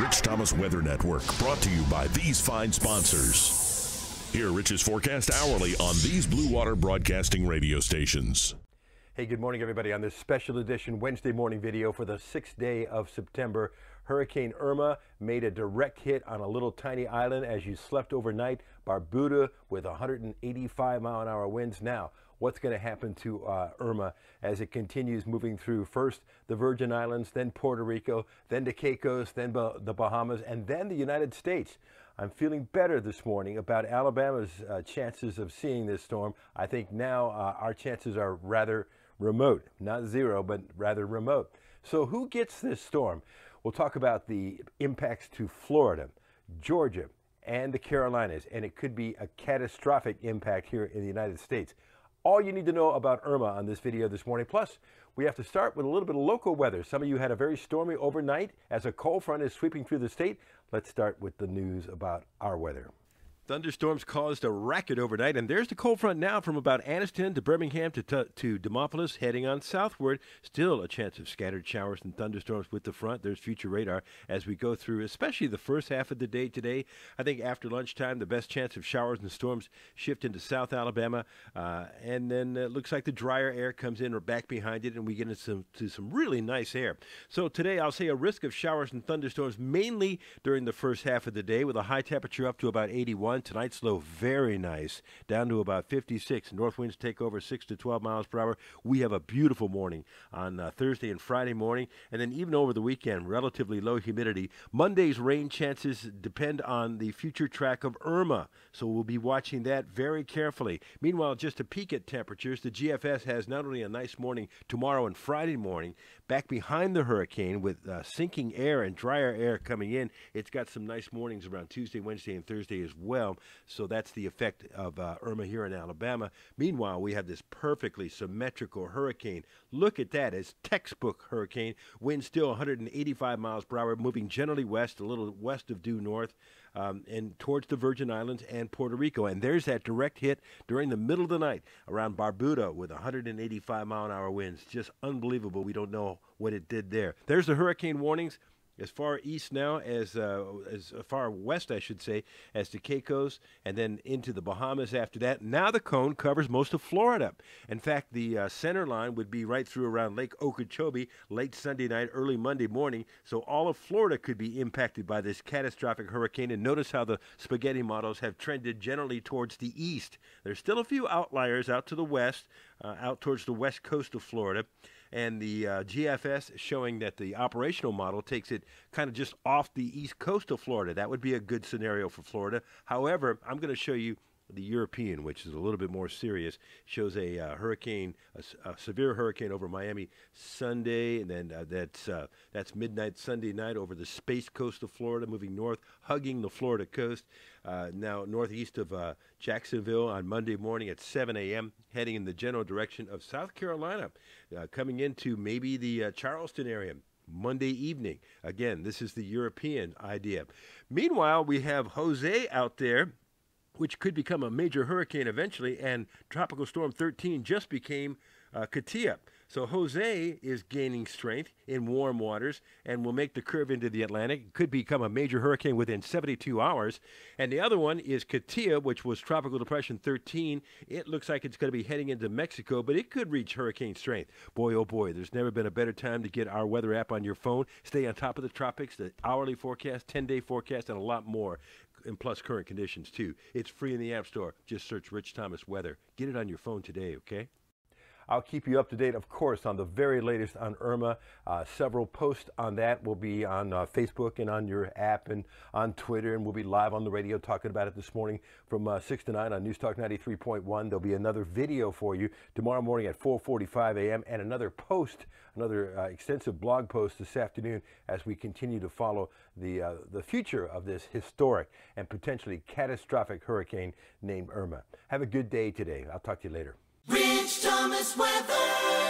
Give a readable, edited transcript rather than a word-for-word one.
Rich Thomas Weather Network, brought to you by these fine sponsors. Hear Rich's forecast hourly on these Blue Water Broadcasting radio stations. Hey, good morning, everybody. On this special edition Wednesday morning video for the 6th day of September, Hurricane Irma made a direct hit on a little tiny island as you slept overnight, Barbuda, with 185-mile-an-hour winds. Now, what's going to happen to Irma as it continues moving through first the Virgin Islands, then Puerto Rico, then the Caicos, then the Bahamas, and then the United States? I'm feeling better this morning about Alabama's chances of seeing this storm. I think now our chances are rather remote, not zero, but rather remote. So who gets this storm? We'll talk about the impacts to Florida, Georgia, and the Carolinas, and it could be a catastrophic impact here in the United States. All you need to know about Irma on this video this morning. Plus, we have to start with a little bit of local weather. Some of you had a very stormy overnight as a cold front is sweeping through the state. Let's start with the news about our weather. Thunderstorms caused a racket overnight, and there's the cold front now from about Anniston to Birmingham to Demopolis, heading on southward. Still a chance of scattered showers and thunderstorms with the front. There's future radar as we go through, especially the first half of the day today. I think after lunchtime, the best chance of showers and storms shift into South Alabama, and then it looks like the drier air comes in or back behind it, and we get into some really nice air. So today, I'll say a risk of showers and thunderstorms mainly during the first half of the day, with a high temperature up to about 81. Tonight's low very nice, down to about 56. North winds take over 6 to 12 miles per hour. We have a beautiful morning on Thursday and Friday morning, and then even over the weekend, relatively low humidity. Monday's rain chances depend on the future track of Irma, so we'll be watching that very carefully. Meanwhile, just a peek at temperatures, the GFS has not only a nice morning tomorrow and Friday morning, back behind the hurricane with sinking air and drier air coming in. It's got some nice mornings around Tuesday, Wednesday, and Thursday as well. So that's the effect of Irma here in Alabama. Meanwhile, we have this perfectly symmetrical hurricane. Look at that, as textbook hurricane. Wind still 185 miles per hour, moving generally west, a little west of due north, and towards the Virgin Islands and Puerto Rico. And there's that direct hit during the middle of the night around Barbuda with 185-mile-an-hour winds. Just unbelievable. We don't know what it did there. There's the hurricane warnings. As far east now as far west, I should say, as the Caicos, and then into the Bahamas after that. Now the cone covers most of Florida. In fact, the center line would be right through around Lake Okeechobee late Sunday night, early Monday morning. So all of Florida could be impacted by this catastrophic hurricane. And notice how the spaghetti models have trended generally towards the east. There's still a few outliers out to the west, out towards the west coast of Florida. And the GFS showing that the operational model takes it kind of just off the east coast of Florida. That would be a good scenario for Florida. However, I'm going to show you the European, which is a little bit more serious. Shows a hurricane, a severe hurricane over Miami Sunday, and then that's midnight Sunday night over the Space Coast of Florida, moving north, hugging the Florida coast. Now northeast of Jacksonville on Monday morning at 7 a.m., heading in the general direction of South Carolina, coming into maybe the Charleston area. Monday evening. Again, this is the European idea. Meanwhile, we have Jose out there, which could become a major hurricane eventually, and Tropical Storm 13 just became Katia. So Jose is gaining strength in warm waters and will make the curve into the Atlantic. Could become a major hurricane within 72 hours. And the other one is Katia, which was Tropical Depression 13. It looks like it's going to be heading into Mexico, but it could reach hurricane strength. Boy, oh boy, there's never been a better time to get our weather app on your phone. Stay on top of the tropics, the hourly forecast, 10-day forecast, and a lot more. And plus current conditions, too. It's free in the App Store. Just search Rich Thomas Weather. Get it on your phone today, okay? I'll keep you up to date, of course, on the very latest on Irma. Several posts on that will be on Facebook and on your app and on Twitter, and we'll be live on the radio talking about it this morning from 6 to 9 on News Talk 93.1. There'll be another video for you tomorrow morning at 4:45 a.m. and another post, another extensive blog post this afternoon as we continue to follow the future of this historic and potentially catastrophic hurricane named Irma. Have a good day today. I'll talk to you later. Rich Thomas Weather.